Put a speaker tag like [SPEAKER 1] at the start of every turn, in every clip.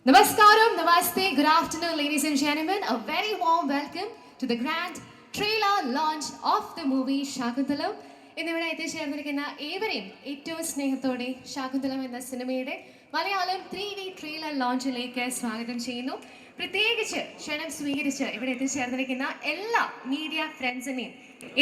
[SPEAKER 1] Namaskaram, Namaste, good afternoon, ladies and gentlemen. A very warm welcome to the grand trailer launch of the movie Shaakuntalam. ഇന്നിവിടെ എത്തിച്ചേർന്നിരിക്കുന്ന ഏവരെയും ഏറ്റവും സ്നേഹത്തോടെ ശാകുന്തളം എന്ന സിനിമയുടെ Malayalam 3D trailer ലോഞ്ചിലേക്ക് സ്വാഗതം ചെയ്യുന്നു. പ്രത്യേകിച്ച് ക്ഷണം സ്വീകരിച്ച് ഇവിടെ എത്തിച്ചേർന്നിരിക്കുന്ന എല്ലാ മീഡിയ ഫ്രണ്ട്സിനെയും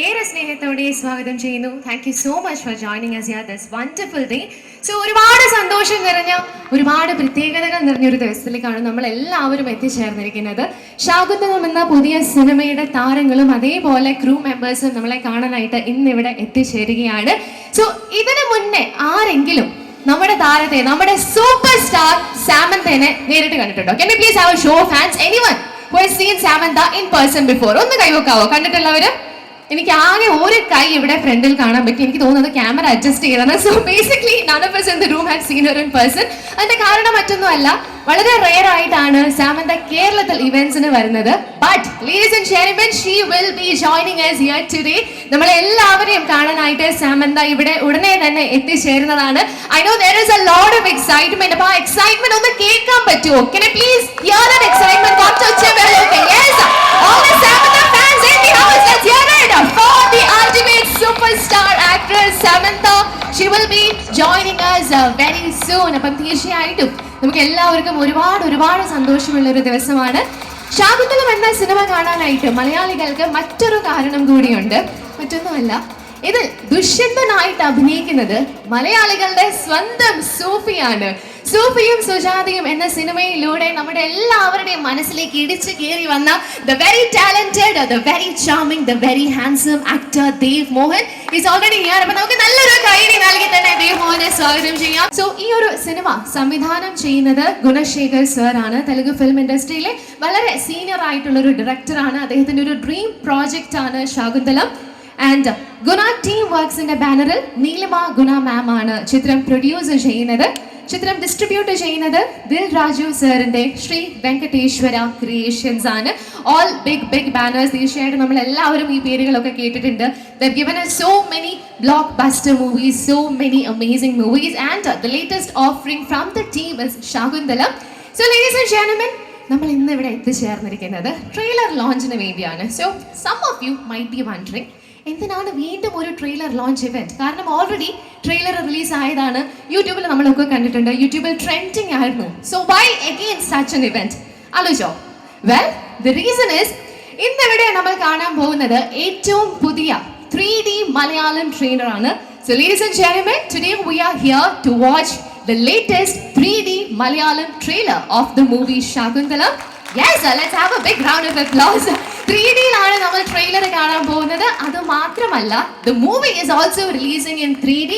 [SPEAKER 1] ഏറെ സ്നേഹത്തോടെ സ്വാഗതം ചെയ്യുന്നു. Thank you so much for joining us here this wonderful day. So ഒരുപാട് സന്തോഷം നിറഞ്ഞ ഒരുപാട് പ്രത്യേകതകൾ നിറഞ്ഞൊരു ദിവസത്തിലേക്കാണ് നമ്മൾ എല്ലാവരും എത്തിച്ചേർന്നിരിക്കുന്നത്. ശാകുന്തളം എന്ന പുതിയ സിനിമയുടെ താരങ്ങളും അതേപോലെ ക്രൂ മെമ്പേഴ്സും നമ്മളെ കാണാനായിട്ട് ഇന്നിവിടെ എത്തിച്ചേരുകയാണ്. സോ ഇതിനു മുന്നേ ആരെങ്കിലും നമ്മുടെ താരത്തെ, നമ്മുടെ സൂപ്പർ സ്റ്റാർ സാമന്തനെ നേരിട്ട് കണ്ടിട്ടുണ്ടോ? Can we please have a show of hands? Anyone who has seen Samantha in person before? ഒന്ന് കൈവക്കാവോ കണ്ടിട്ടുള്ളവര്? എനിക്ക് ആകെ ഒരു കൈ ഇവിടെ ഫ്രണ്ടിൽ കാണാൻ പറ്റി. എനിക്ക് തോന്നുന്നത് ക്യാമറ അഡ്ജസ്റ്റ് ചെയ്തതാണ്. So basically none of us in the room had seen her in person. അതിന്റെ കാരണം മറ്റൊന്നുമല്ല, വളരെ റെയർ ആയിട്ടാണ് സാമന്ത കേരളത്തിൽ ഇവന്റ്സിന് വരുന്നത്. But ladies and gentlemen, she will be joining us here today. നമ്മളെ എല്ലാവരെയും കാണാനായിട്ട് സാമന്ത ഇവിടെ ഉടനെ തന്നെ എത്തിച്ചേരുന്നതാണ്. I know there is a lot of excitement. അപ്പോൾ ആ എക്സൈറ്റ്മെന്റ് ഒന്ന് കേൾക്കാൻ പറ്റുമോ? Can I please hear that excitement? Yes, all the Samantha fans in the house, let's hear it for the ultimate superstar actress Samantha. She will be joining us very soon. അപ്പം തീർച്ചയായിട്ടും നമുക്ക് എല്ലാവർക്കും ഒരുപാട് സന്തോഷമുള്ള ഒരു ദിവസമാണ്. ശാകുന്തളം എന്ന സിനിമ കാണാനായിട്ട് മലയാളികൾക്ക് മറ്റൊരു കാരണം കൂടിയുണ്ട്. മറ്റൊന്നുമല്ല, ഇതിൽ ദുഷ്യന്തനായിട്ട് അഭിനയിക്കുന്നത് മലയാളികളുടെ സ്വന്തം സൂഫിയാണ്. സൂഫിയും സുജാതയും എന്ന സിനിമയിലൂടെ നമ്മുടെ എല്ലാവരുടെയും മനസ്സിലേക്ക് ഇടിച്ചു കയറി വന്ന the very talented, the very charming, the very handsome actor Dev Mohan is already here. അപ്പോൾ നമുക്ക് നല്ലൊരു കൈയടി നൽകി തന്നെ ദേവ് മോഹനെ സ്വാഗതം ചെയ്യാം. സോ ഈ ഒരു സിനിമ സംവിധാനം ചെയ്യുന്നത് ഗുണശേഖർ സർ ആണ്. തെലുഗു ഫിലിം ഇൻഡസ്ട്രിയിലെ വളരെ സീനിയർ ആയിട്ടുള്ള ഒരു ഡയറക്ടറാണ്. അദ്ദേഹത്തിന്റെ ഒരു ഡ്രീം പ്രോജക്റ്റ് ആണ് ശാകുന്തളം. ആൻഡ് ഗുണാ ടീംവർക്സിന്റെ ബാനറിൽ നീലിമ ഗുണ മാം ആണ് ചിത്രം പ്രൊഡ്യൂസ് ചെയ്യുന്നത്. ചിത്രം ഡിസ്ട്രിബ്യൂട്ട് ചെയ്യുന്നത് ദിൽ രാജു സാറിന്റെ ശ്രീ വെങ്കടേശ്വര ക്രിയേഷൻസ് ആണ്. All big banners. തീർച്ചയായിട്ടും നമ്മൾ എല്ലാവരും ഈ പേരുകളൊക്കെ കേട്ടിട്ടുണ്ട്. They've given us so many blockbuster movies, so many amazing movies, and the latest offering from the team is Shaakuntalam. So ladies and gentlemen, നമ്മൾ ഇന്ന് ഇവിടെ എത്തിച്ചേർന്നിരിക്കുന്നത് ട്രെയിലർ ലോഞ്ചിന് വേണ്ടിയാണ്. So some of you might be wondering, എന്തിനാണ് വീണ്ടും ഒരു trailer launch event? കാരണം already trailer release ആയതാണ്. യൂട്യൂബിൽ നമ്മളൊക്കെ കണ്ടിട്ടുണ്ട്, യൂട്യൂബിൽ ട്രെൻഡിങ് ആയിരുന്നു. So why again such an event? ആലോചിച്ചോ? വെൽ, the reason is ഇന്നിവിടെ നമ്മൾ കാണാൻ പോകുന്നത് ഏറ്റവും പുതിയ 3D മലയാളം ട്രെയിലർ ആണ്. So ladies and gentlemen, today we are here to watch the latest 3D Malayalam trailer of the movie Shaakuntalam. Yes, let's have a big round of applause. 3D ലാണ് നമ്മൾ trailer കാണാൻ പോകുന്നത്. അത് മാത്രമല്ല, the movie is also releasing in 3D,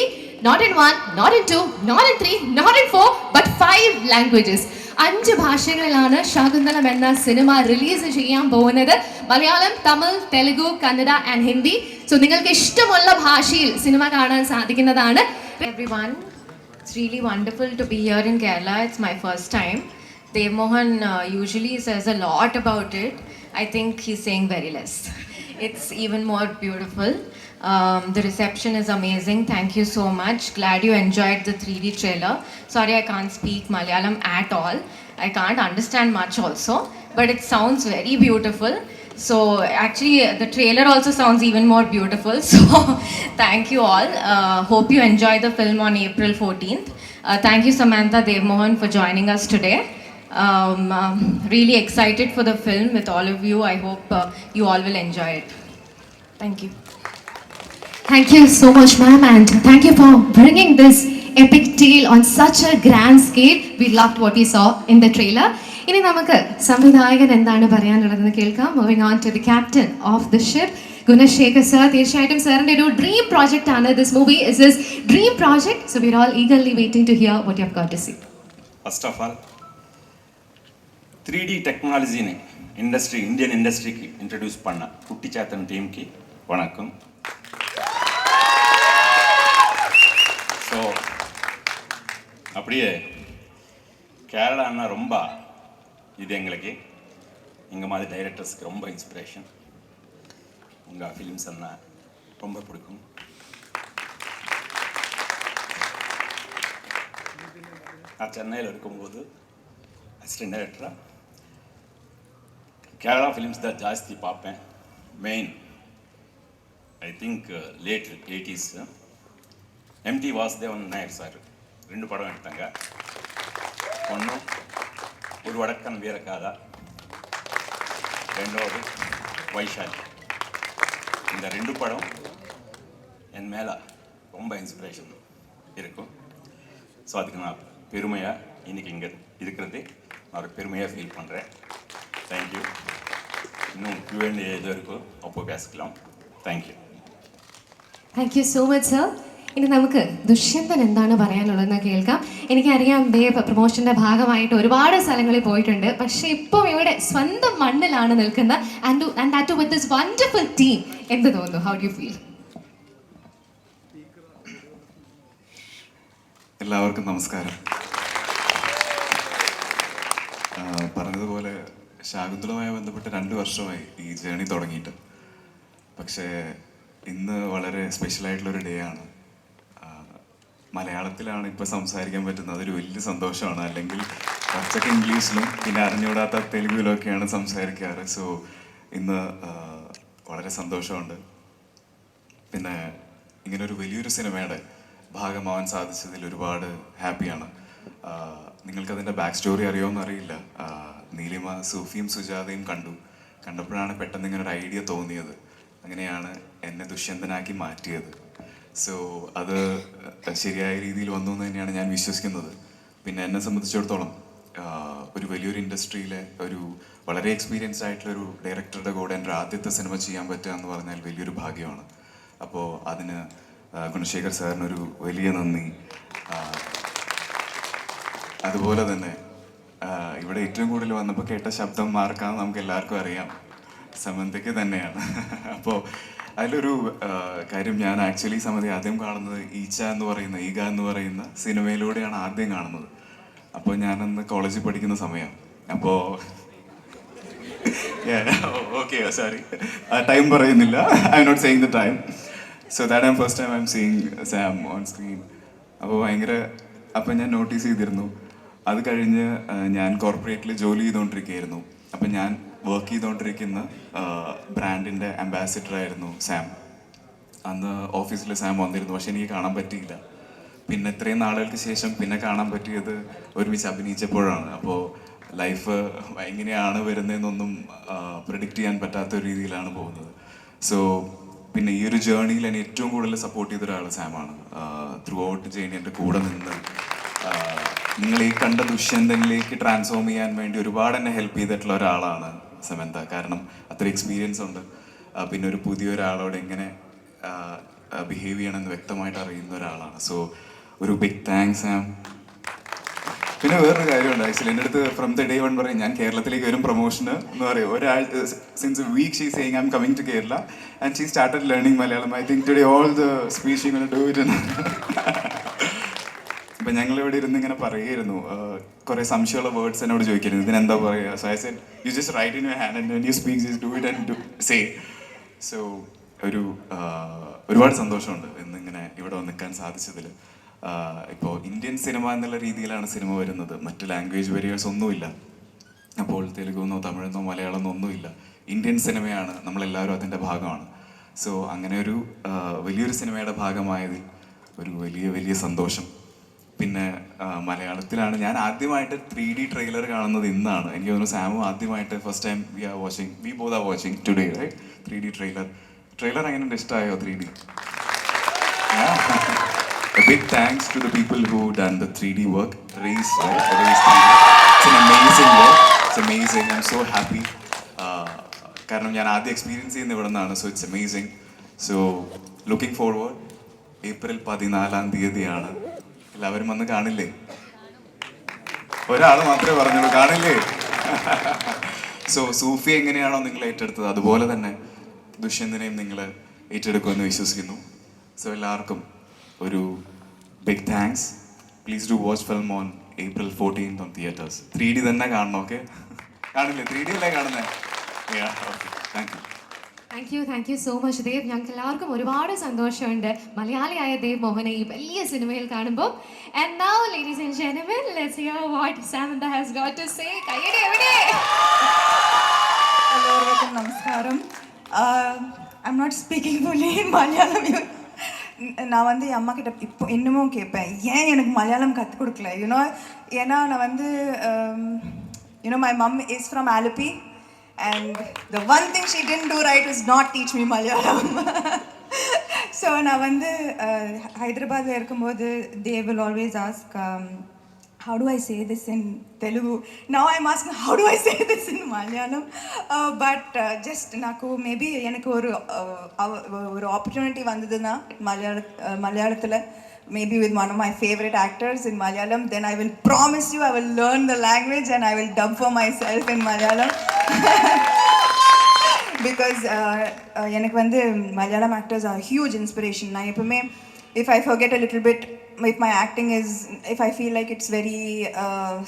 [SPEAKER 1] not in 1, not in 2, not in 3, not in 4, but 5 languages. 5 ഭാഷകളിലാണ് Shakuntalam എന്ന cinema release ചെയ്യാൻ പോകുന്നത്. Malayalam, Tamil, Telugu, Kannada and Hindi. So നിങ്ങൾക്ക് ഇഷ്ടമുള്ള ഭാഷയിൽ സിനിമ കാണാൻ സാധിക്കുന്നതാണ്.
[SPEAKER 2] Everyone, it's really wonderful to be here in Kerala. It's my first time. Dev Mohan usually says a lot about it. I think he's saying very less. It's even more beautiful. The reception is amazing. Thank you so much. Glad you enjoyed the 3D trailer. Sorry I can't speak Malayalam at all. I can't understand much also, but it sounds very beautiful. So actually the trailer also sounds even more beautiful. So thank you all. Hope you enjoy the film on April 14th. Thank you Samantha, Dev Mohan for joining us today. Really excited for the film with all of you. I hope you all will enjoy it. Thank you.
[SPEAKER 1] Thank you so much, ma'am, and thank you for bringing this epic tale on such a grand scale. We loved what we saw in the trailer. ഇനി നമുക്ക് സംവിധായകൻ എന്താണ് പറയാനുള്ളതെന്ന് കേൾക്കാം. Moving on to the captain of the ship, Gunasekhar sir. തീർച്ചയായിട്ടും സാറിന്റെ ഒരു dream project ആണ്. This movie is his dream project, so we're all eagerly waiting to hear what you have got to see.
[SPEAKER 3] First of all, 3D டெக்னாலஜின்னு Indian இண்டஸ்ட்ரிக்கு introduce பண்ண குட்டிச்சாத்தன் டீமுக்கு வணக்கம். So அப்படியே கேரளான்னா ரொம்ப இது எங்களுக்கு எங்கள் மாதிரி டைரக்டர்ஸ்க்கு ரொம்ப இன்ஸ்பிரேஷன். உங்கள் ஃபிலிம்ஸ் எல்லாம் ரொம்ப பிடிக்கும். நான் சென்னையில் இருக்கும்போது ಅಸಿಸ್ಟೆಂಟ್ ಡೈರೆಕ್ಟ್ರ. ಕೇರಳ ಫಿಲ್ಮ್ಸ್ದ ಜಾಸ್ತಿ ಪಾಪೆ main I think late 80s MT Vasudevan Nair sir 2 പടം എടുത്തങ്ക. ഒന്ന് ഒരു വടക്കൻ വീരക്കാത, ரெண்டாவது வைஷாலி. இந்த 2 படம் என் மேலே ரொம்ப இன்ஸ்பிரேஷன் இருக்கும். ஸோ அதுக்கு நான் பெருமையாக இன்றைக்கி இங்கே இருக்கிறது நான் ஒரு பெருமையாக ஃபீல் பண்ணுறேன். தேங்க்யூ. இன்னும் Q&A எது இருக்கோ அப்போ பேசிக்கலாம். Thank you.
[SPEAKER 1] Thank you so much sir. ഇനി നമുക്ക് ദുഷ്യന്തൻ എന്താണ് പറയാനുള്ളതെന്ന് കേൾക്കാം. എനിക്കറിയാം ദേവ് പ്രൊമോഷൻ്റെ ഭാഗമായിട്ട് ഒരുപാട് സ്ഥലങ്ങളിൽ പോയിട്ടുണ്ട്, പക്ഷേ ഇപ്പം ഇവിടെ സ്വന്തം മണ്ണിലാണ് നിൽക്കുന്നത്. And that with this wonderful team. എന്ത് തോന്നുന്നു? How do you feel?
[SPEAKER 4] എല്ലാവർക്കും നമസ്കാരം. പറഞ്ഞതുപോലെ ശാകുന്തളവുമായി ബന്ധപ്പെട്ട് 2 വർഷമായി ഈ ജേണി തുടങ്ങിയിട്ട്. പക്ഷേ ഇന്ന് വളരെ സ്പെഷ്യലായിട്ടുള്ളൊരു ഡേ ആണ്. മലയാളത്തിലാണ് ഇപ്പോൾ സംസാരിക്കാൻ പറ്റുന്നത്. അതൊരു വലിയ സന്തോഷമാണ്. അല്ലെങ്കിൽ കുറച്ചൊക്കെ ഇംഗ്ലീഷിലും പിന്നെ അറിഞ്ഞുകൂടാത്ത തെലുഗുവിലൊക്കെയാണ് സംസാരിക്കാറ്. സോ ഇന്ന് വളരെ സന്തോഷമുണ്ട്. പിന്നെ ഇങ്ങനൊരു വലിയൊരു സിനിമയുടെ ഭാഗമാവാൻ സാധിച്ചതിൽ ഒരുപാട് ഹാപ്പിയാണ്. നിങ്ങൾക്കതിൻ്റെ ബാക്ക് സ്റ്റോറി അറിയുമോയെന്ന് അറിയില്ല. നീലിമ സൂഫിയും സുജാതയും കണ്ടപ്പോഴാണ് പെട്ടെന്ന് ഇങ്ങനെ ഒരു ഐഡിയ തോന്നിയത്. അങ്ങനെയാണ് എന്നെ ദുഷ്യന്തനാക്കി മാറ്റിയത്. സോ അത് ശരിയായ രീതിയിൽ വന്നു എന്ന് തന്നെയാണ് ഞാൻ വിശ്വസിക്കുന്നത്. പിന്നെ എന്നെ സംബന്ധിച്ചിടത്തോളം ഒരു വലിയൊരു ഇൻഡസ്ട്രിയിലെ ഒരു വളരെ എക്സ്പീരിയൻസ്ഡ് ആയിട്ടുള്ളൊരു ഡയറക്ടറുടെ കൂടെ എൻ്റെ ആദ്യത്തെ സിനിമ ചെയ്യാൻ പറ്റുക എന്ന് പറഞ്ഞാൽ വലിയൊരു ഭാഗ്യമാണ്. അപ്പോൾ അതിന് ഗുണശേഖർ സാറിനൊരു വലിയ നന്ദി. അതുപോലെ തന്നെ ഇവിടെ ഏറ്റവും കൂടുതൽ വന്നപ്പോൾ കേട്ട ശബ്ദം മാർക്കാന്ന് നമുക്ക് എല്ലാവർക്കും അറിയാം, സമന്തയ്ക്ക് തന്നെയാണ്. അപ്പോൾ അതിലൊരു കാര്യം, ഞാൻ ആക്ച്വലി സമന്ത ആദ്യം കാണുന്നത് ഈഗ എന്ന് പറയുന്ന സിനിമയിലൂടെയാണ് ആദ്യം കാണുന്നത്. അപ്പോൾ ഞാനന്ന് കോളേജിൽ പഠിക്കുന്ന സമയം. അപ്പോൾ ഓക്കെ, സോറി, ടൈം പറയുന്നില്ല, I'm not saying the time. So that time first time I'm seeing Sam on screen. അപ്പോൾ ഞാൻ നോട്ടീസ് ചെയ്തിരുന്നു. അത് കഴിഞ്ഞ് ഞാൻ കോർപ്പറേറ്റിൽ ജോലി ചെയ്തുകൊണ്ടിരിക്കുകയായിരുന്നു. അപ്പം ഞാൻ വർക്ക് ചെയ്തുകൊണ്ടിരിക്കുന്ന ബ്രാൻഡിൻ്റെ അംബാസിഡറായിരുന്നു സാം. അന്ന് ഓഫീസിൽ സാം വന്നിരുന്നു, പക്ഷെ എനിക്ക് കാണാൻ പറ്റിയില്ല. പിന്നെ ഇത്രയും നാളുകൾക്ക് ശേഷം പിന്നെ കാണാൻ പറ്റിയത് ഒരുമിച്ച് അഭിനയിച്ചപ്പോഴാണ്. അപ്പോൾ ലൈഫ് എങ്ങനെയാണ് വരുന്നതെന്നൊന്നും പ്രെഡിക്റ്റ് ചെയ്യാൻ പറ്റാത്ത രീതിയിലാണ് പോകുന്നത്. സോ പിന്നെ ഈ ഒരു ജേർണിയിൽ എന്നെ ഏറ്റവും കൂടുതൽ സപ്പോർട്ട് ചെയ്ത ഒരാൾ സാമാണ്. ത്രൂ ഔട്ട് ജേണി എൻ്റെ കൂടെ നിന്ന് നിങ്ങൾ ഈ കണ്ട ദുഷ്യന്തനിലേക്ക് ട്രാൻസ്ഫോം ചെയ്യാൻ വേണ്ടി ഒരുപാട് എന്നെ ഹെൽപ്പ് ചെയ്തിട്ടുള്ള ഒരാളാണ് സമന്ത. കാരണം അത്ര എക്സ്പീരിയൻസ് ഉണ്ട്. പിന്നെ ഒരു പുതിയൊരാളോട് എങ്ങനെ ബിഹേവ് ചെയ്യണമെന്ന് വ്യക്തമായിട്ട് അറിയുന്ന ഒരാളാണ്. സോ ഒരു ബിഗ് താങ്ക്സ് സാം. പിന്നെ വേറൊരു കാര്യമുണ്ട്, ആക്ച്വലി എൻ്റെ അടുത്ത് ഫ്രം ദ ഡേ വൺ പറയും ഞാൻ കേരളത്തിലേക്ക് വരും പ്രൊമോഷന് എന്ന് പറയും. ഒരാഴ്ച since a week she saying I'm coming to Kerala and she started learning Malayalam. I think today all the speech she gonna do it. അപ്പം ഞങ്ങളിവിടെ ഇരുന്ന് ഇങ്ങനെ പറയുമായിരുന്നു, കുറേ സംശയമുള്ള വേർഡ്സ് എന്നോട് ചോദിക്കരുത്, ഇതിനെന്താ പറയുക. So I said you just write in your hand and when you speak just do it and say. So ഒരുപാട് സന്തോഷമുണ്ട് ഇന്നിങ്ങനെ ഇവിടെ നിൽക്കാൻ സാധിച്ചതിൽ. ഇപ്പോൾ ഇന്ത്യൻ സിനിമ എന്നുള്ള രീതിയിലാണ് സിനിമ വരുന്നത്. മറ്റ് ലാംഗ്വേജ് ബാരിയേഴ്സ് ഒന്നുമില്ല. അപ്പോൾ തെലുഗുന്നോ തമിഴെന്നോ മലയാളമെന്നോ ഒന്നുമില്ല. ഇന്ത്യൻ സിനിമയാണ്, നമ്മളെല്ലാവരും അതിൻ്റെ ഭാഗമാണ്. സോ അങ്ങനെ ഒരു വലിയൊരു സിനിമയുടെ ഭാഗമായതിൽ ഒരു വലിയ സന്തോഷം. പിന്നെ മലയാളത്തിലാണ് ഞാൻ ആദ്യമായിട്ട് 3D ട്രെയിലർ കാണുന്നത് ഇന്നാണ്. എനിക്ക് തോന്നുന്നു സാമും ആദ്യമായിട്ട് first time we both are watching today right 3D trailer എങ്ങനെയുണ്ട്? ഇഷ്ടമായോ 3D? A big thanks to the people who done the 3D work. Race 3D. It's an amazing work. It's amazing. I'm so happy. കാരണം ഞാൻ ആദ്യം experience ചെയ്യുന്ന ഇവിടെ നിന്നാണ്. So it's amazing. So looking forward. April 14 എല്ലാവരും വന്ന് കാണില്ലേ? ഒരാൾ മാത്രമേ പറഞ്ഞുള്ളൂ, കാണില്ലേ? സോ സൂഫി എങ്ങനെയാണോ നിങ്ങൾ ഏറ്റെടുത്തത് അതുപോലെ തന്നെ ദുഷ്യന്തനെയും നിങ്ങൾ ഏറ്റെടുക്കുമെന്ന് വിശ്വസിക്കുന്നു. സോ എല്ലാവർക്കും ഒരു big thanks. Please do watch film on April 14th on theaters. 3D തന്നെ കാണണം, ഓക്കെ? കാണില്ലേ? 3D അല്ലേ കാണുന്നത്? Okay, thank you.
[SPEAKER 1] Thank you so much Dev. ഞങ്ങൾക്ക് എല്ലാവർക്കും ഒരുപാട് സന്തോഷമുണ്ട് മലയാളിയായ ദേവ് മോഹനെ ഈ വലിയ സിനിമയിൽ കാണുമ്പോൾ. And now, ladies and gentlemen, let's hear what Samantha has got to say. കയ്യടി എവിടെ?
[SPEAKER 5] എല്ലാവർക്കും നമസ്കാരം. I'm not speaking fully in Malayalam. நான் வந்து என் அம்மா கிட்ட இப்போ இன்னமும் கேட்பேன், ஏன் எனக்கு மலையாளம் கற்றுக் கொடுக்கல. ஏன்னா நான் வந்து my mom is from Alapi and the one thing she didn't do right was not teach me Malayalam. So நான் வந்து ஹைதராபாத்தில் இருக்கும்போது they will always ask, how do I say this in Telugu? Now I'm asking, how do I say this in Malayalam? But just naku maybe எனக்கு ஒரு opportunity வந்ததுன்னா மலையாளத்துல maybe with one of my favorite actors in Malayalam, then I will promise you I will learn the language and I will dub for myself in Malayalam. Because எனக்கு வந்து Malayalam actors are a huge inspiration. நான் எப்பவுமே if I forget a little bit, if my acting is, if I feel like it's very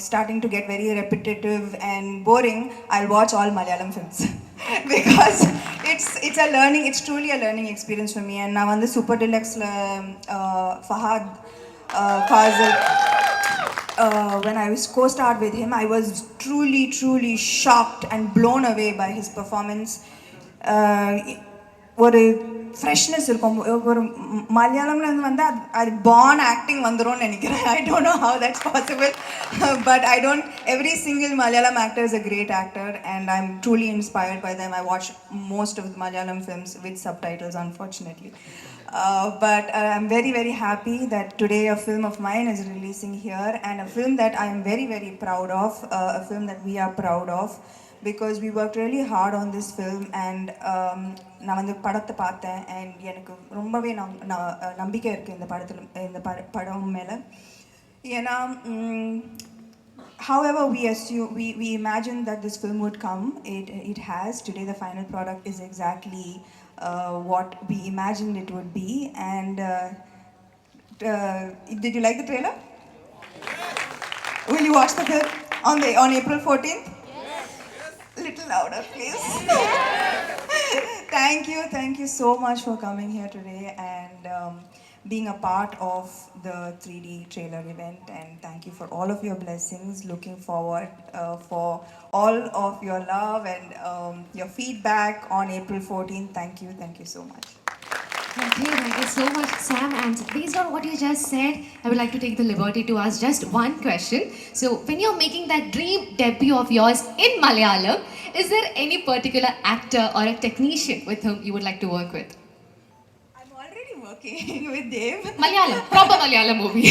[SPEAKER 5] starting to get very repetitive and boring, I'll watch all Malayalam films. Because it's a learning, it's truly a learning experience for me. And now on the Super Deluxe Fahad Fazil, when I was co-starred with him, I was truly shocked and blown away by his performance. ஒரு freshness இருக்கும். ஒரு மலையாளம்ல இருந்து வந்து அது born acting வந்துரும்னு நினைக்கிறேன். I don't know how that's possible, but I don't every single Malayalam actor is a great actor and I'm truly inspired by them. I watch most of Malayalam films with subtitles unfortunately. But I'm very happy that today a film of mine is releasing here, and a film that I am very proud of, a film that we are proud of, because we worked really hard on this film. And நான் வந்து படத்தை பார்த்தேன் and எனக்கு ரொம்பவே நம்பிக்கை இருக்குது இந்த படத்தில், இந்த படம் மேலே. ஏன்னா however we imagined that this film would come, it has. Today the final product is exactly what we imagined it would be. And did you like the trailer? Will you watch the film on April 14th? Little louder, please. Thank you so much for coming here today and being a part of the 3D trailer event. And thank you for all of your blessings. Looking forward for all of your love and your feedback on April 14th. Thank you so much.
[SPEAKER 1] Thank you so much, Sam. And based on what you just said, I would like to take the liberty to ask just one question. So, when you're making that dream debut of yours in Malayalam, is there any particular actor or a technician with whom you would like to work with?
[SPEAKER 5] I'm already working with Dev.
[SPEAKER 1] Malayalam, proper Malayalam movie.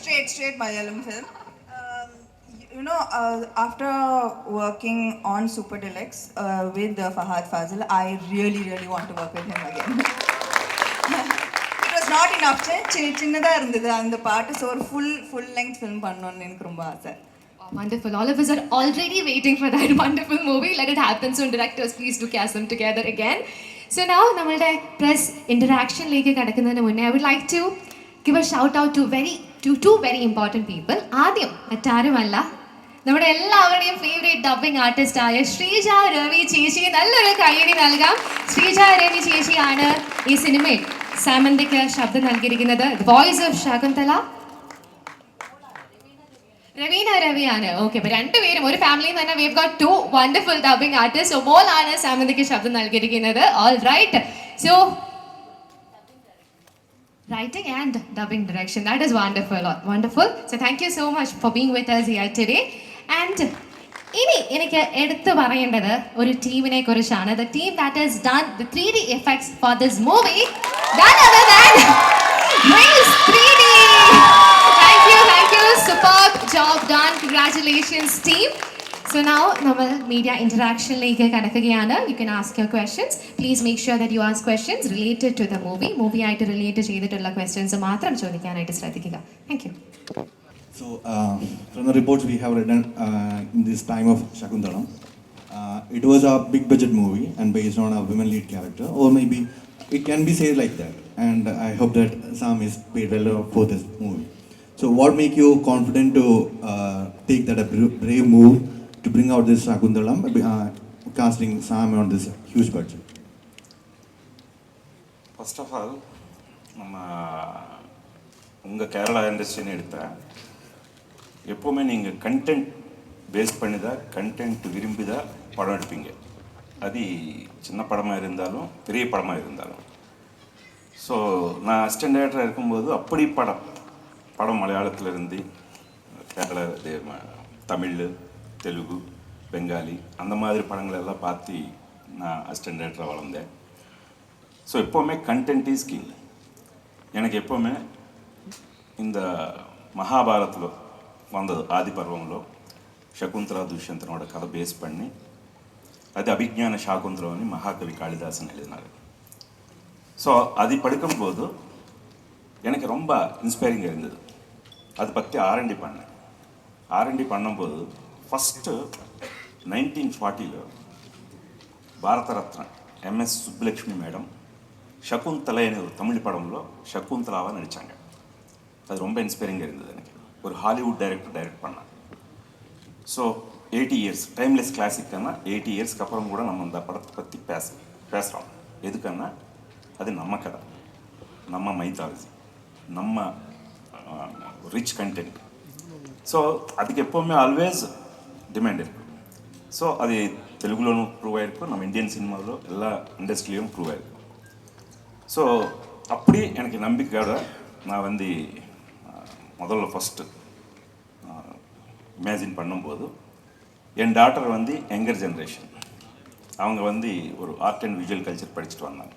[SPEAKER 5] Straight Malayalam film. After working on Super Deluxe with Fahad Fazil, I really want to work with him again. It was not enough. சின்னதா இருந்தது அந்த பாட்டு. So ஒரு full length film பண்ணனும்னு எனக்கு ரொம்ப ஆசை.
[SPEAKER 1] Wonderful. All of us are already waiting for that wonderful movie. Let it happen soon. Directors, please do cast them together again. So now, നമ്മളുടെ press interaction ലേക്ക് കടക്കുന്നതിന് മുന്നേ I would like to give a shout out to two very important people. ആദ്യം മറ്റാരുമല്ല, നമ്മുടെ എല്ലാവരുടെയും favourite dubbing artist ആയ ശ്രീജ രവി ചേച്ചി. നല്ലൊരു കയ്യടി നൽകാം. ശ്രീജ രവി ചേച്ചിയാണ് ഈ സിനിമയിൽ സാമന്തയ്ക്ക് ശബ്ദം നൽകിയിരിക്കുന്നത്. വോയിസ് ഓഫ് ശാകുന്തള രവീന രവിയാണ്. ഓക്കെ, അപ്പോൾ രണ്ടുപേരും ഒരു ഫാമിലിയിൽ തന്നെ we've got two wonderful dubbing artists. So മോളാണ് സാമന്തയ്ക്ക് ശബ്ദം നൽകിയിരിക്കുന്നത്. All right. So writing and dubbing direction, that is wonderful. So thank you so much for being with us here today. And ഇനി എനിക്ക് എടുത്തു പറയേണ്ടത് ഒരു ടീമിനെ കുറിച്ചാണ്. The team that has done the 3D effects for this movie, none other than Race 3D. Thank you. Superb job done. Congratulations, team. So now നമ്മൾ media interaction ലേക്ക് കടക്കുകയാണ്. You can ask your questions. Please make sure that you ask questions related to the movie ആയിട്ട് relate ചെയ്തിട്ടുള്ള questions മാത്രം ചോദിക്കാനായിട്ട് ശ്രദ്ധിക്കുക. Thank you.
[SPEAKER 6] So, from the reports we have written in this time of Shaakuntalam, it was a big budget movie and based on a women lead character, or maybe it can be said like that. And I hope that Sam is paid well for this movie. So, what make you confident to take that a brave move to bring out this Shaakuntalam, casting Sam on this huge budget?
[SPEAKER 3] First of all நம்ம உங்கள் கேரளா இண்டஸ்ட்ரின்னு எடுத்தால் எப்போவுமே நீங்கள் content base பண்ணி தான் content விரும்பி தான் படம் எடுப்பீங்க. அது சின்ன படமாக இருந்தாலும் பெரிய படமாக இருந்தாலும். ஸோ நான் அசிஸ்டன்ட் டைரக்டராக இருக்கும்போது அப்படி படம் மலையாளத்திலேருந்து கேரளா, தமிழ், தெலுங்கு, பெங்காலி அந்த மாதிரி படங்களெல்லாம் பார்த்து நான் அசிஸ்டன்ட் டைரக்டராக வளர்ந்தேன். ஸோ எப்போவுமே கண்டென்ட் இஸ் கிங். எனக்கு எப்போவுமே இந்த மகாபாரத்தில் வந்தது ஆதி பர்வంలో శకుంతల దుష్యంతనோட கதை பேஸ் பண்ணி அது அபிஜ்ஞான ஷாகுந்தலம்னு மகாகவி காளிதாசன் எழுதினார். ஸோ அது படிக்கும்போது எனக்கு ரொம்ப இன்ஸ்பைரிங்காக இருந்தது. அதை பற்றி ஆர்என்டி பண்ணேன். ஆர்என்டி பண்ணும்போது first 1940 Bharat Ratna MS Subbalakshmi madam Shakuntala అనే ஒரு தமிழ் படம்లో శకుంతலாவாக நடித்தாங்க. அது ரொம்ப இன்ஸ்பைரிங்காக இருந்தது எனக்கு. ஒரு ஹாலிவுட் டைரக்டர் டைரக்ட் பண்ணேன். ஸோ 80 years டைம்லெஸ் கிளாசிக்கானா 80 yearsக்கு அப்புறம் கூட நம்ம அந்த படத்தை பற்றி பேசுகிறோம். எதுக்குன்னா அது நம்ம கதை, நம்ம மைத்தாலஜி, நம்ம ரிச் கண்டென்ட். ஸோ அதுக்கு எப்போவுமே ஆல்வேஸ் டிமாண்ட் இருக்குது. ஸோ அது தெலுங்குలోనూ ப்ரூவ் ஆகிருக்கும், நம்ம இந்தியன் சினிமாவில் எல்லா இண்டஸ்ட்ரியிலையும் ப்ரூவ் ஆகிருக்கும். ஸோ அப்படி எனக்கு நம்பிக்கையோட நான் வந்து முதல்ல ஃபஸ்ட்டு இமேஜின் பண்ணும்போது என் டாட்டர் வந்து யங்கர் ஜென்ரேஷன், அவங்க வந்து ஒரு ஆர்ட் அண்ட் விஜுவல் கல்ச்சர் படிச்சுட்டு வந்தாங்க.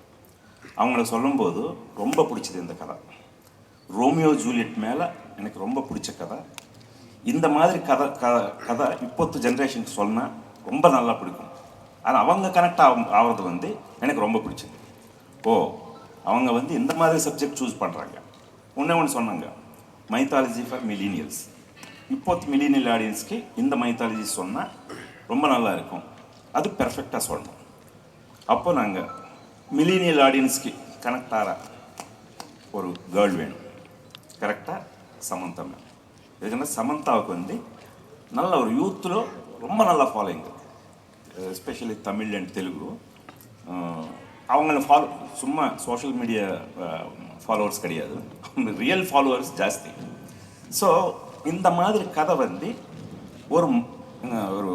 [SPEAKER 3] அவங்கள சொல்லும்போது ரொம்ப பிடிச்சது இந்த கதை. ரோமியோ ஜூலியட் மேலே எனக்கு ரொம்ப பிடிச்ச கதை. இந்த மாதிரி கதை இப்போத்து ஜென்ரேஷனுக்கு சொன்னால் ரொம்ப நல்லா பிடிக்கும். ஆனால் அவங்க கனெக்ட் ஆகிறது வந்து எனக்கு ரொம்ப பிடிச்சது. அவங்க வந்து இந்த மாதிரி சப்ஜெக்ட் சூஸ் பண்ணுறாங்க. ஒன்று சொன்னாங்க, மைத்தாலஜி ஃபார் மில்லினியல்ஸ். இப்போத்து மில்லினியல் ஆடியன்ஸ்க்கு இந்த மைத்தாலஜி சொன்னால் ரொம்ப நல்லா இருக்கும், அது பெர்ஃபெக்டாக சொல்லணும். அப்போ நாங்கள் மில்லினியல் ஆடியன்ஸ்க்கு கனெக்ட் ஆகிற ஒரு கேர்ள் வேணும். கரெக்டாக சமந்தா மேம். எதுக்குன்னா சமந்தாவுக்கு வந்து நல்ல ஒரு யூத்தில் ரொம்ப நல்லா following, especially Tamil and Telugu. அவங்கள சும்மா சோஷியல் மீடியா ஃபாலோவர்ஸ் கிடையாது, ரியல் ஃபாலோவர்ஸ் ஜாஸ்தி. ஸோ இந்த மாதிரி கதை வந்து ஒரு ஒரு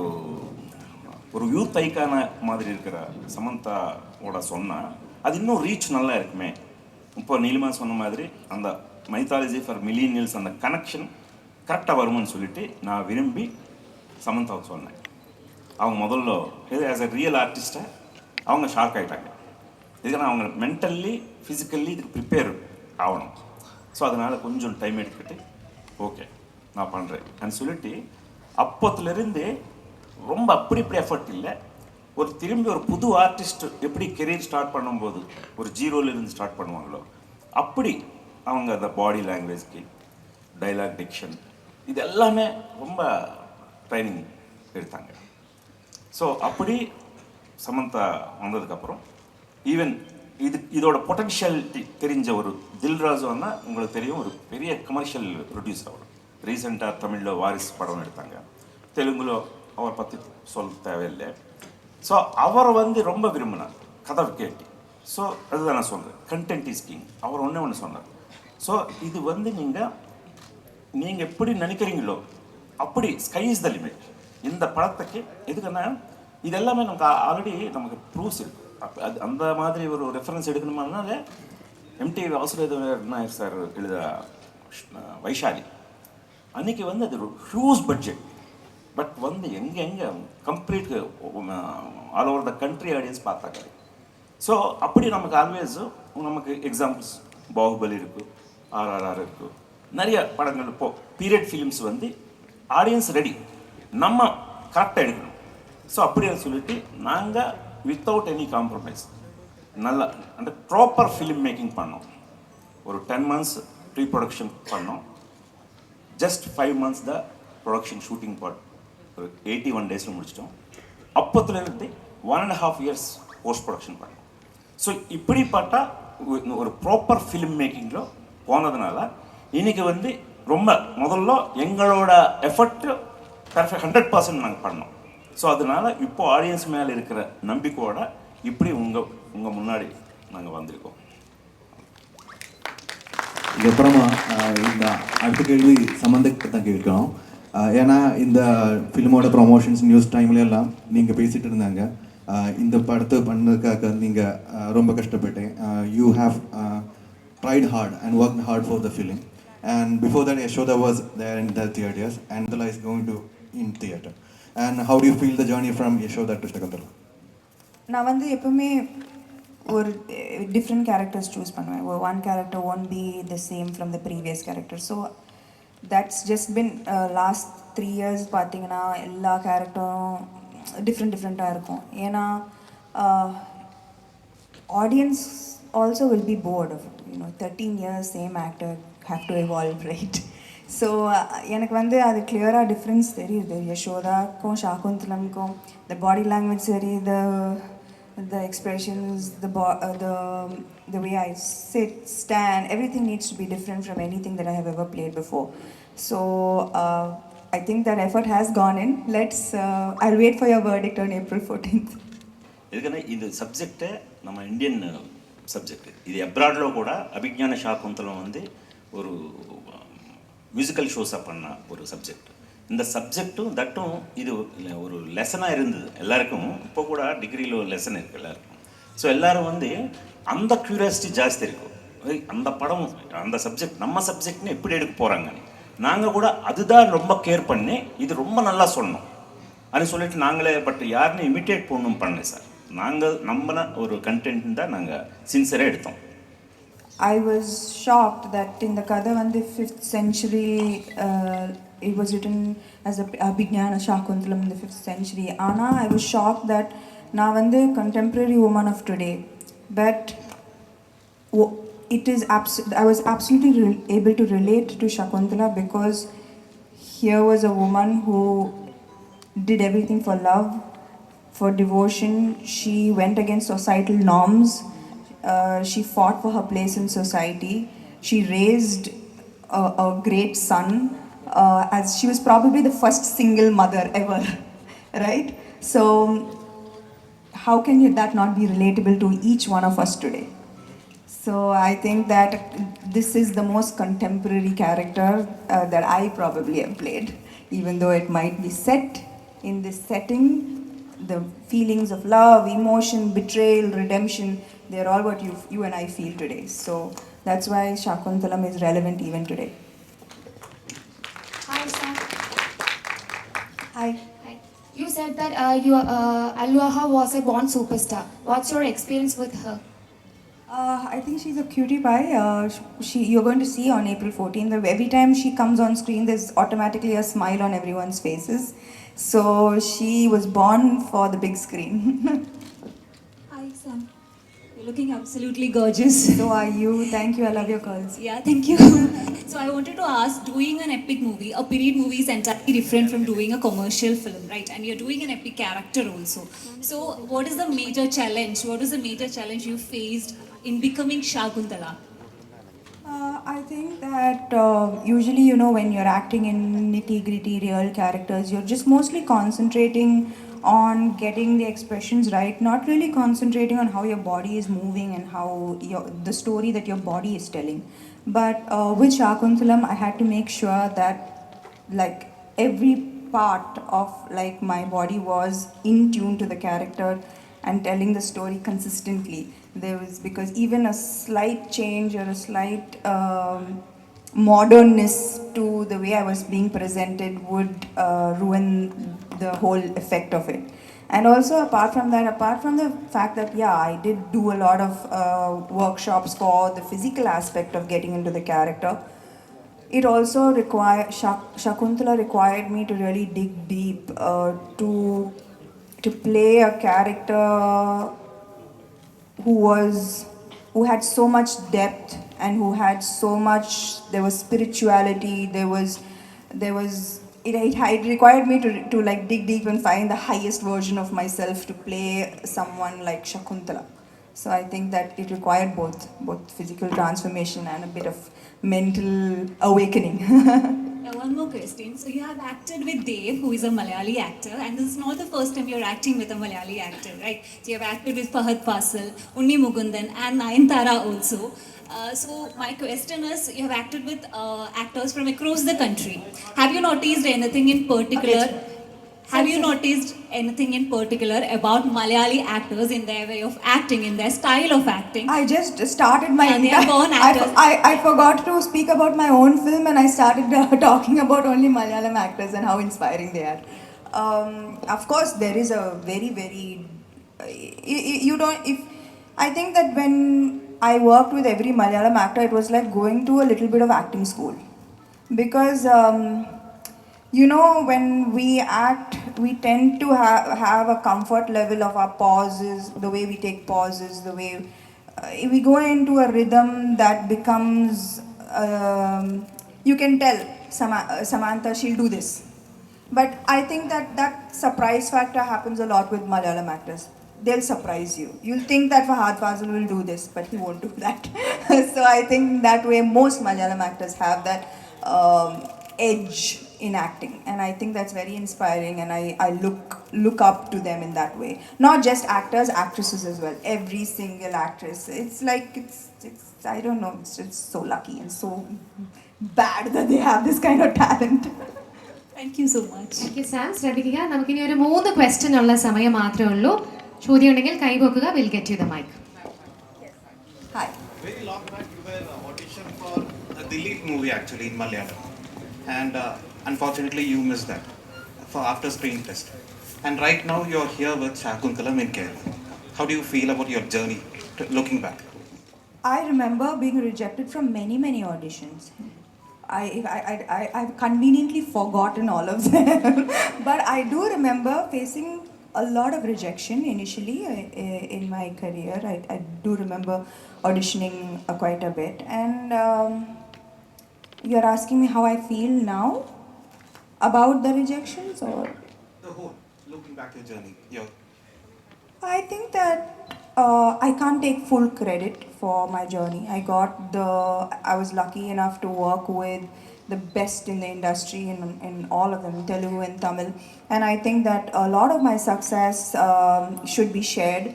[SPEAKER 3] ஒரு யூத் ஐக்கான மாதிரி இருக்கிற சமந்தாவோட சொன்னால் அது இன்னும் ரீச் நல்லா இருக்குமே. இப்போ நீலிமா சொன்ன மாதிரி அந்த மைத்தாலஜி ஃபார் மில்லினியல்ஸ் அந்த கனெக்ஷன் கரெக்டாக வருமானு சொல்லிட்டு நான் விரும்பி சமந்தாவுக்கு சொன்னேன். அவங்க முதல்ல இது ஆஸ் அ ரியல் ஆர்டிஸ்ட்டாக அவங்க ஷாக் ஆகிட்டாங்க. இதுக்குன்னா அவங்க மென்டல்லி ஃபிசிக்கல்லி இதுக்கு ப்ரிப்பேர் ஆகணும். ஸோ அதனால் கொஞ்சம் டைம் எடுத்துக்கிட்டு ஓகே நான் பண்ணுறேன் சொல்லிட்டு அப்போத்துலேருந்து ரொம்ப அப்படி எஃபர்ட் இல்லை. ஒரு திரும்பி ஒரு புது ஆர்டிஸ்ட் எப்படி கெரியர் ஸ்டார்ட் பண்ணும்போது ஒரு ஜீரோலேருந்து ஸ்டார்ட் பண்ணுவாங்களோ அப்படி அவங்க அந்த பாடி லாங்குவேஜ்க்கு, டைலாக் டிக்ஷன், இது எல்லாமே ரொம்ப ட்ரைனிங் எடுத்தாங்க. ஸோ அப்படி சமந்தா வந்ததுக்கப்புறம் ஈவன் இதோட பொட்டன்ஷியாலிட்டி தெரிஞ்ச ஒரு தில் ராஜுன்னா உங்களுக்கு தெரியும், ஒரு பெரிய கமர்ஷியல் ப்ரொடியூசர். அவர் ரீசெண்டாக தமிழில் வாரிசு படம் எடுத்தாங்க, தெலுங்குல அவரை பற்றி சொல்ல தேவையில்லை. ஸோ அவரை வந்து ரொம்ப விரும்பினார் கதை கேட்டு. ஸோ அதுதான் நான் சொல்கிறேன், கண்டென்ட் இஸ் கிங். அவர் ஒன்று சொன்னார். ஸோ இது வந்து நீங்கள் எப்படி நினைக்கிறீங்களோ அப்படி ஸ்கை இஸ் த லிமிட் இந்த படத்துக்கு. எதுக்குன்னா இது எல்லாமே நமக்கு ஆல்ரெடி நமக்கு ப்ரூவ்ஸ் இருக்குது. அது அந்த மாதிரி ஒரு ரெஃபரன்ஸ் எடுக்கணுமானால எம்டி வாசுதேவன் சார் எழுத வைஷாலி அன்றைக்கி வந்து அது ஒரு ஹியூஜ் பட்ஜெட். பட் வந்து எங்கே complete all over the country audience பார்த்தாங்க. ஸோ அப்படி நமக்கு ஆல்வேஸ் நமக்கு எக்ஸாம்பிள்ஸ் பாகுபலி இருக்குது, ஆர்ஆர்ஆர் இருக்குது, நிறைய படங்கள். இப்போது பீரியட் ஃபிலிம்ஸ் வந்து ஆடியன்ஸ் ரெடி, நம்ம கரெக்டாக எடுக்கணும். ஸோ அப்படின்னு சொல்லிட்டு நாங்கள் வித்தவுட் எனி காம்ப்ரமைஸ் நல்லா அந்த ப்ராப்பர் ஃபிலிம் மேக்கிங் பண்ணோம். ஒரு 10 months ப்ரீ ப்ரொடக்ஷன் பண்ணோம். ஜஸ்ட் 5 months தான் ப்ரொடக்ஷன் ஷூட்டிங் பார்ட் ஒரு 81 days முடிச்சிட்டோம். அப்போத்துலேருந்து 1.5 years போஸ்ட் ப்ரொடக்ஷன் பண்ணோம். ஸோ இப்படிப்பட்ட ஒரு ப்ராப்பர் ஃபிலிம் மேக்கிங்கில் போனதுனால இன்றைக்கி வந்து ரொம்ப முதல்ல எங்களோட எஃபர்ட்டு பர்ஃபெக்ட் 100% நாங்கள் பண்ணோம். ஸோ அதனால் இப்போது ஆடியன்ஸ் மேலே இருக்கிற நம்பிக்கையோட இப்படி உங்கள் முன்னாடி நாங்கள் வந்திருக்கோம்.
[SPEAKER 6] இதுக்கப்புறமா இந்த அடுத்த கேள்வி சம்மந்தக்கு தான் கேட்கணும். ஏன்னா இந்த ஃபிலிமோட ப்ரொமோஷன்ஸ் நியூஸ் டைம்ல எல்லாம் நீங்கள் பேசிகிட்டு இருந்தாங்க. இந்த படத்தை பண்ணதுக்காக நீங்கள் ரொம்ப கஷ்டப்பட்டேன். You have tried hard and work hard for the film. And before that, Yashoda was there in the theaters, and Tala is going to in theater. And how do you feel the journey from Yashoda to Shaakuntalam?
[SPEAKER 5] நான் வந்து எப்பவுமே ஒரு different characters choose பண்ணுவேன். One character won't be the same from the previous character. So that's just been last 3 years பார்த்தீங்கன்னா எல்லா கேரக்டரும் டிஃப்ரெண்ட்டாக இருக்கும். ஏன்னா audience also will be bored of 13 years same actor have to evolve, right? So எனக்கு வந்து அது கிளியராக டிஃப்ரென்ஸ் தெரியுது. யசோதாக்கும் ஷாகுந்தலம்க்கும் the body language சரி, the expressions, the way I sit, stand, everything needs to be different from anything that I have ever played before. So I think that effort has gone in. I'll wait for your verdict on April 14th.
[SPEAKER 3] ఎందుకంటే ఇది సబ్జెక్టే நம்ம Indian subject. ఇది అబ్రాడ్లో కూడా అభిజ్ఞాన శాకుంతలం வந்து ஒரு musical ஷோஸாக பண்ண ஒரு சப்ஜெக்ட். இந்த சப்ஜெக்ட்டும் தட்டும் இது ஒரு லெசனாக இருந்தது எல்லாருக்கும். இப்போ கூட டிகிரியில் லெசன் இருக்குது எல்லாருக்கும். ஸோ எல்லோரும் வந்து அந்த க்யூரியாசிட்டி ஜாஸ்தி இருக்கும். அந்த படம் அந்த சப்ஜெக்ட் நம்ம சப்ஜெக்ட்னு எப்படி எடுக்க போகிறாங்கன்னு நாங்கள் கூட அதுதான் ரொம்ப கேர் பண்ணி இது ரொம்ப நல்லா சொன்னோம் அப்படின்னு சொல்லிட்டு நாங்களே பட் யாருன்னு இமிட்டேட் பண்ணணும் பண்ணல சார். நாங்கள் நம்பின ஒரு கண்டென்ட் தான் நாங்கள் சின்சியராக எடுத்தோம்.
[SPEAKER 5] I was shocked that in the Kada and the 5th century, it was written as a Abhignana Shaakuntalam in the 5th century. Anna, I was shocked that now and the contemporary woman of today, but it is I was absolutely able to relate to Shaakuntala because here was a woman who did everything for love, for devotion. She went against societal norms. She fought for her place in society. She raised a great son, as she was probably the first single mother ever, right? So how can that not be relatable to each one of us today? So I think that this is the most contemporary character that I probably have played, even though it might be set in this setting. The feelings of love, emotion, betrayal, redemption, they're all what you and I feel today. So that's why Shaakuntalam is relevant even today.
[SPEAKER 1] Hi, sir.
[SPEAKER 5] Hi.
[SPEAKER 1] Hi. You said that Aluaha was a born superstar. What's your experience with her?
[SPEAKER 5] I think she's a cutie pie. You're going to see on April 14th. Every time she comes on screen, there's automatically a smile on everyone's faces. So she was born for the big screen.
[SPEAKER 7] Hi, Sam. You're looking absolutely gorgeous.
[SPEAKER 5] So are you. Thank you. I love your curls.
[SPEAKER 7] Yeah, thank you. So I wanted to ask, doing an epic movie, a period movie is entirely different from doing a commercial film, right? And you're doing an epic character also. So what is the major challenge? What is the major challenge you faced in becoming Shaakuntala?
[SPEAKER 5] I think that usually, when you're acting in nitty-gritty real characters, you're just mostly concentrating on getting the expressions right, not really concentrating on how your body is moving and how the story that your body is telling. But with Shaakuntalam, I had to make sure that like every part of like my body was in tune to the character and telling the story consistently. There was, because even a slight change or a slight modernness to the way I was being presented would ruin the whole effect of it. And also apart from the fact that I did do a lot of workshops for the physical aspect of getting into the character, it also Shaakuntala required me to really dig deep to play a character who had so much depth and who had so much. There was spirituality. It required me to like dig deep and find the highest version of myself to play someone like Shaakuntala. So I think that it required both physical transformation and a bit of mental awakening.
[SPEAKER 7] One more question. So you have acted with Dave, who is a Malayali actor, and this is not the first time you're acting with a Malayali actor, right? So you have acted with Fahad Fasil, Unni Mugundan, and Nayantara also. So my question is, you have acted with actors from across the country. Have you noticed anything in particular? Have you noticed anything in particular about Malayali actors in their way of acting, in their style of acting?
[SPEAKER 5] I just started my
[SPEAKER 7] They are born actors.
[SPEAKER 5] I forgot to speak about my own film, and I started talking about only Malayalam actors and how inspiring they are. Of course, there is a very you don't if I think that when I worked with every Malayalam actor, it was like going to a little bit of acting school, because you know, when we act, we tend to have a comfort level of our pauses, the way we take pauses, the way we go into a rhythm that becomes, you can tell Samantha, she'll do this. But I think that surprise factor happens a lot with Malayalam actors. They'll surprise you. You'll think that Fahad Fazil will do this, but he won't do that. So I think that way most Malayalam actors have that edge in acting, and I think that's very inspiring, and I look up to them in that way. Not just actors, actresses as well. Every single actress, it's like it's I don't know, it's just so lucky and so bad that they have this kind of talent.
[SPEAKER 7] Thank you so much.
[SPEAKER 1] Thank you, Sam. ശ്രദ്ധിക്കുക, നമുക്കിനി ഒരു 3 question ഉള്ള സമയം മാത്രമേ ഉള്ളൂ. ചോദ്യം ഉണ്ടെങ്കിൽ കൈപൊക്കുക. We'll get you the mic.
[SPEAKER 5] Hi.
[SPEAKER 8] Very long back you were auditioned for a Dil movie actually in Malayalam, and unfortunately you missed that for after screen test. And right now you're here with Shaakuntalam in Kerala. How do you feel about your journey looking back?
[SPEAKER 5] I remember being rejected from many auditions. I've conveniently forgotten all of them. But I do remember facing a lot of rejection initially in my career. I do remember auditioning quite a bit. And you're asking me how I feel now about the rejections, or?
[SPEAKER 8] The whole, looking back your journey,
[SPEAKER 5] I think that I can't take full credit for my journey. I was lucky enough to work with the best in the industry in all of them, Telugu and Tamil. And I think that a lot of my success should be shared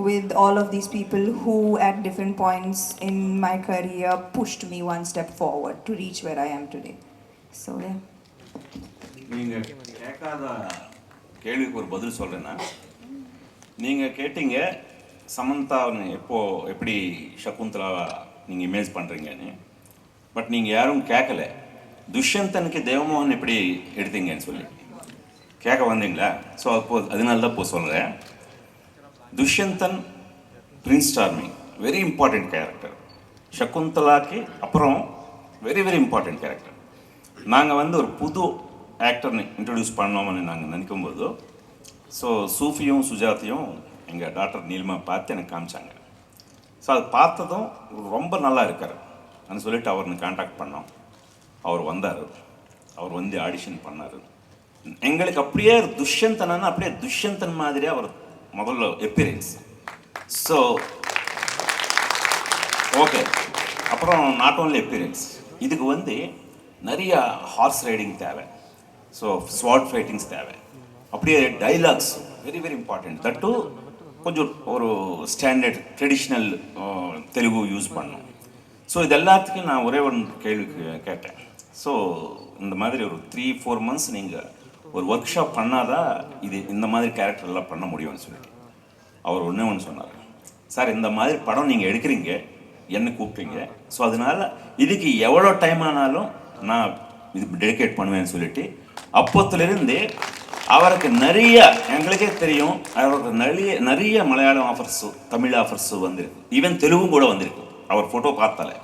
[SPEAKER 5] with all of these people who at different points in my career pushed me one step forward to reach where I am today. So yeah.
[SPEAKER 3] நீங்கள் கேட்காத கேள்விக்கு ஒரு பதில் சொல்கிறேன்னா, நீங்கள் கேட்டீங்க சமந்தாவை எப்படி சகுந்தலாவை நீங்கள் இமேஜ் பண்ணுறீங்கன்னு. பட் நீங்கள் யாரும் கேட்கல துஷ்யந்தனுக்கு தேவமோகன் எப்படி எடுத்தீங்கன்னு சொல்லி கேட்க வந்தீங்களா? ஸோ அதனால தான் இப்போ சொல்கிறேன். Dushyanthan prince charming very important character. சகுந்தலாக்கு அப்புறம் வெரி இம்பார்ட்டண்ட் கேரக்டர். நாங்கள் ஒரு புது ஆக்டர்னு இன்ட்ரடியூஸ் பண்ணோம்னு நாங்கள் நினைக்கும்போது, ஸோ சூஃபியும் சுஜாத்தையும் எங்கள் டாக்டர் நீலிமா பார்த்து எனக்கு காமிச்சாங்க. ஸோ அது பார்த்ததும் ரொம்ப நல்லா இருக்கார் அப்படின்னு சொல்லிட்டு அவர்னு கான்டாக்ட் பண்ணோம். அவர் வந்தார். அவர் வந்து ஆடிஷன் பண்ணார். எங்களுக்கு அப்படியே துஷ்யந்தனா அப்படியே துஷ்யந்தன் மாதிரியே அவர் முதல்ல எப்பியரன்ஸ். ஸோ ஓகே, அப்புறம் நாட் ஓன்லி எப்பியரன்ஸ், இதுக்கு நிறைய ஹார்ஸ் ரைடிங் தேவை. ஸோ ஸ்வாட் ஃபைட்டிங்ஸ் தேவை. அப்படியே டைலாக்ஸ் வெரி இம்பார்ட்டண்ட். தட்டு கொஞ்சம் ஒரு ஸ்டாண்டர்ட் ட்ரெடிஷ்னல் தெலுங்கு யூஸ் பண்ணோம். ஸோ இது எல்லாத்துக்கும் நான் ஒரே ஒரு கேள்வி கேட்டேன். ஸோ இந்த மாதிரி ஒரு 3-4 months நீங்கள் ஒரு ஒர்க் ஷாப் பண்ணாதான் இது இந்த மாதிரி கேரக்டர் எல்லாம் பண்ண முடியும்னு சொல்லிட்டு அவர் ஒன்று சொன்னார். சார், இந்த மாதிரி படம் நீங்கள் எடுக்கிறீங்க, என்ன கூப்பிட்டீங்க, ஸோ அதனால் இதுக்கு எவ்வளோ டைம் ஆனாலும் நான் இது டெடிகேட் பண்ணுவேன்னு சொல்லிட்டு அப்போத்துலேருந்து அவருக்கு நிறைய, எங்களுக்கே தெரியும், அவருக்கு நிறைய மலையாளம் ஆஃபர்ஸு, தமிழ் ஆஃபர்ஸு வந்திருக்கு, ஈவன் தெலுங்கும் கூட வந்திருக்கு அவர் ஃபோட்டோ பார்த்தாலே.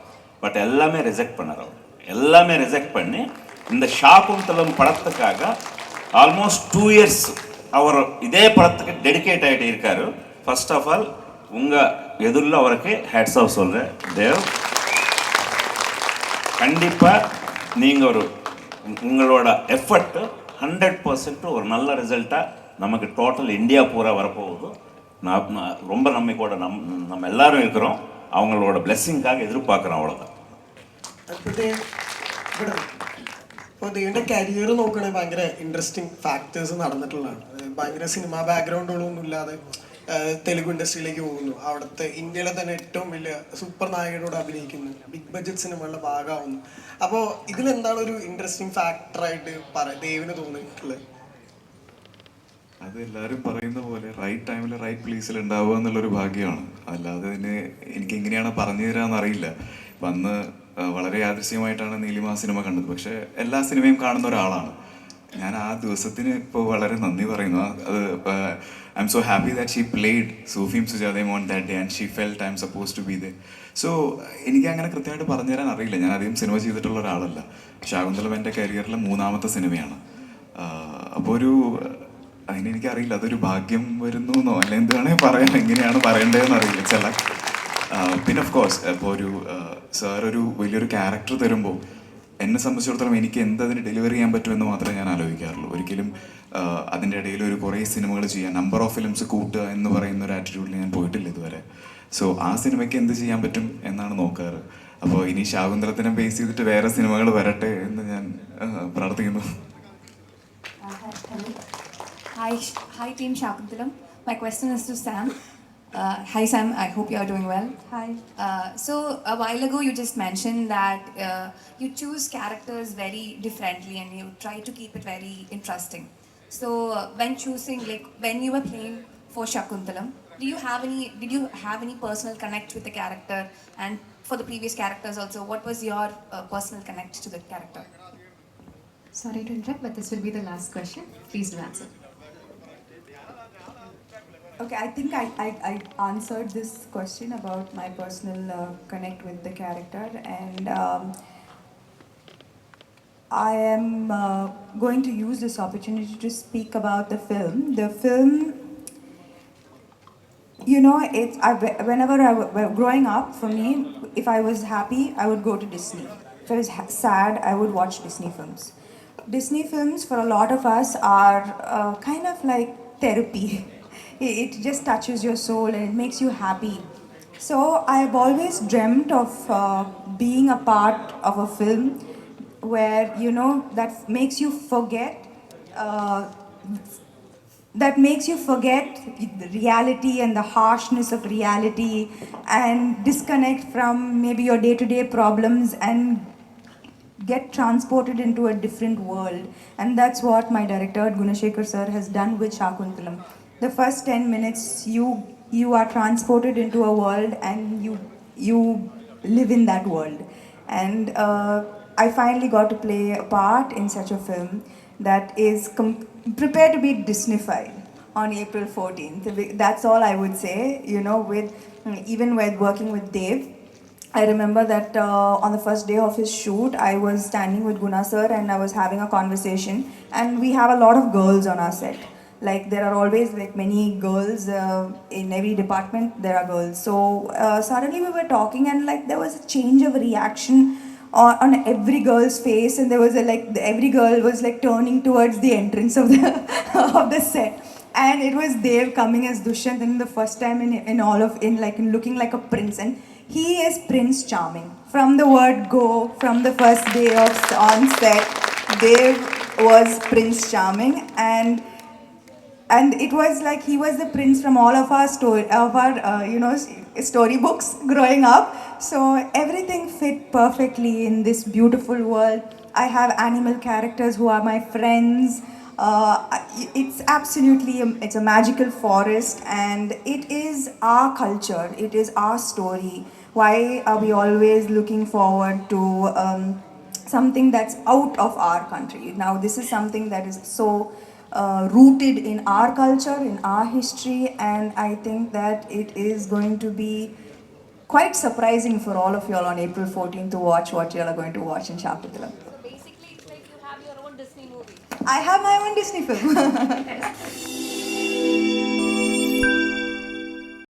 [SPEAKER 3] பட் எல்லாமே ரிஜெக்ட் பண்ணார். அவர் எல்லாமே ரிஜெக்ட் பண்ணி இந்த ஷாகுந்தலம் படத்துக்காக ஆல்மோஸ்ட் 2 years அவர் இதே படத்துக்கு டெடிகேட் ஆகிட்டு இருக்காரு. ஃபர்ஸ்ட் ஆஃப் ஆல் உங்கள் எதிரில் அவருக்கு ஹேட்ஸ் ஆஃப் சொல்கிறேன். தேவ், கண்டிப்பாக நீங்கள் உங்களோட எஃபர்ட்டு 100% ஒரு நல்ல ரிசல்ட்டாக நமக்கு டோட்டல் இந்தியா பூரா வரப்போகுது. நான் ரொம்ப நம்பிக்கையோட நம்ம எல்லாரும் இருக்கிறோம். அவங்களோட பிளெஸ்ஸிங்காக எதிர்பார்க்குறோம். அவ்வளோதான்.
[SPEAKER 9] അപ്പോൾ ദേവിൻ്റെ കരിയർ നോക്കുകയാണെങ്കിൽ ഭയങ്കര ഇൻട്രസ്റ്റിംഗ് ഫാക്ടേഴ്സ് നടന്നിട്ടുള്ളതാണ്. ഭയങ്കര സിനിമ ബാക്ക്ഗ്രൗണ്ടുകളൊന്നും ഇല്ലാതെ തെലുഗു ഇൻഡസ്ട്രിയിലേക്ക് പോകുന്നു. അവിടുത്തെ ഇന്ത്യയിലെ തന്നെ ഏറ്റവും വലിയ സൂപ്പർ നായകനോട് അഭിനയിക്കുന്നു, ബിഗ് ബഡ്ജറ്റ് സിനിമകളുടെ ഭാഗമാവുന്നു. അപ്പോൾ ഇതിലെന്താണ് ഒരു ഇൻട്രസ്റ്റിംഗ് ഫാക്ടറായിട്ട് ദേവിന് തോന്നിയിട്ടുള്ളത്?
[SPEAKER 4] അത് എല്ലാവരും പറയുന്ന പോലെ റൈറ്റ് ടൈമിൽ റൈറ്റ് പ്ലേസിൽ ഉണ്ടാവുക എന്നുള്ളൊരു ഭാഗ്യമാണ്. അല്ലാതെ തന്നെ എനിക്ക് എങ്ങനെയാണ് പറഞ്ഞു തരാമെന്ന് അറിയില്ല. അപ്പം അന്ന് വളരെ യാദൃശ്യമായിട്ടാണ് നീലിമ സിനിമ കണ്ടത്. പക്ഷേ എല്ലാ സിനിമയും കാണുന്ന ഒരാളാണ് ഞാൻ. ആ ദിവസത്തിന് ഇപ്പോൾ വളരെ നന്ദി പറയുന്നു. അത് I'm so happy that she played Sufiyum Sujatayum on that day and she felt I'm suppose to be there. So എനിക്ക് അങ്ങനെ കൃത്യമായിട്ട് പറഞ്ഞു തരാൻ അറിയില്ല. ഞാൻ അധികം സിനിമ ചെയ്തിട്ടുള്ള ഒരാളല്ല. ശാകുന്തളം എൻ്റെ കരിയറിലെ 3ാമത്തെ സിനിമയാണ്. അപ്പോൾ അതിനെനിക്കറിയില്ല, അതൊരു ഭാഗ്യം വരുന്നു എന്നോ അല്ല എന്താണ് പറയാൻ, എങ്ങനെയാണ് പറയേണ്ടതെന്ന് അറിയില്ല ചില. പിന്നെ ഓഫ് കോഴ്സ് ഇപ്പോൾ സാർ ഒരു വലിയൊരു ക്യാരക്ടർ തരുമ്പോൾ എന്നെ സംബന്ധിച്ചിടത്തോളം എനിക്ക് എന്തതിന് ഡെലിവറി ചെയ്യാൻ പറ്റുമെന്ന് മാത്രമേ ഞാൻ ആലോചിക്കാറുള്ളൂ. ഒരിക്കലും അതിൻ്റെ ഇടയിൽ ഒരു കുറേ സിനിമകൾ ചെയ്യാൻ, നമ്പർ ഓഫ് ഫിലിംസ് കൂട്ടുക എന്ന് പറയുന്ന ഒരു ആറ്റിറ്റ്യൂഡിൽ ഞാൻ പോയിട്ടില്ല ഇതുവരെ. സോ ആ സിനിമയ്ക്ക് എന്ത് ചെയ്യാൻ പറ്റും എന്നാണ് നോക്കാറ്. അപ്പോൾ ഇനി ശാകുന്തളത്തിനെ ബേസ് ചെയ്തിട്ട് വേറെ സിനിമകൾ വരട്ടെ എന്ന് ഞാൻ പ്രാർത്ഥിക്കുന്നു.
[SPEAKER 10] Hi team Shaakuntalam. My question is to Sam. Hi Sam, I hope you are doing well.
[SPEAKER 5] Hi.
[SPEAKER 10] So a while ago you just mentioned that you choose characters very differently and you try to keep it very interesting. So when choosing, like when you were playing for Shaakuntalam, did you have any personal connect with the character? And for the previous characters also, what was your personal connect to the character?
[SPEAKER 1] Sorry to interrupt, but this will be the last question. Please do answer.
[SPEAKER 5] Okay, I think I answered this question about my personal connect with the character, and I am going to use this opportunity to speak about the film. The film, you know, whenever growing up, for me, if I was happy, I would go to Disney. If I was sad, I would watch Disney films. Disney films for a lot of us are kind of like therapy. It just touches your soul and it makes you happy. So I've always dreamt of being a part of a film where, you know, that makes you forget the reality and the harshness of reality, and disconnect from maybe your day-to-day problems and get transported into a different world. And that's what my director Gunasekhar sir has done with Shaakuntalam. The first 10 minutes you are transported into a world and you live in that world. And I finally got to play a part in such a film that is prepared to be Disneyfied on April 14th. That's all I would say. You know, even with working with Dave, I remember that on the first day of his shoot, I was standing with Guna sir and I was having a conversation, and we have a lot of girls on our set. Like there are always like many girls in every department. There are girls. So suddenly we were talking, and like there was a change of reaction on every girl's face, and there was every girl was like turning towards the entrance of the of the set. And it was Dev coming as Dushyant in the first time in looking like a prince, and he is Prince Charming. From the word go, from the first day of on set, Dev was Prince Charming, and it was like he was the prince from all of our storybooks growing up. So everything fit perfectly in this beautiful world. I have animal characters who are my friends. It's absolutely it's a magical forest, and it is our culture, it is our story. Why are we always looking forward to something that's out of our country? Now this is something that is so rooted in our culture, in our history, and I think that it is going to be quite surprising for all of y'all on April 14th to watch what y'all are going to watch in Shaakuntalam.
[SPEAKER 10] So basically it's like you have your own Disney movie.
[SPEAKER 5] I have my own Disney film.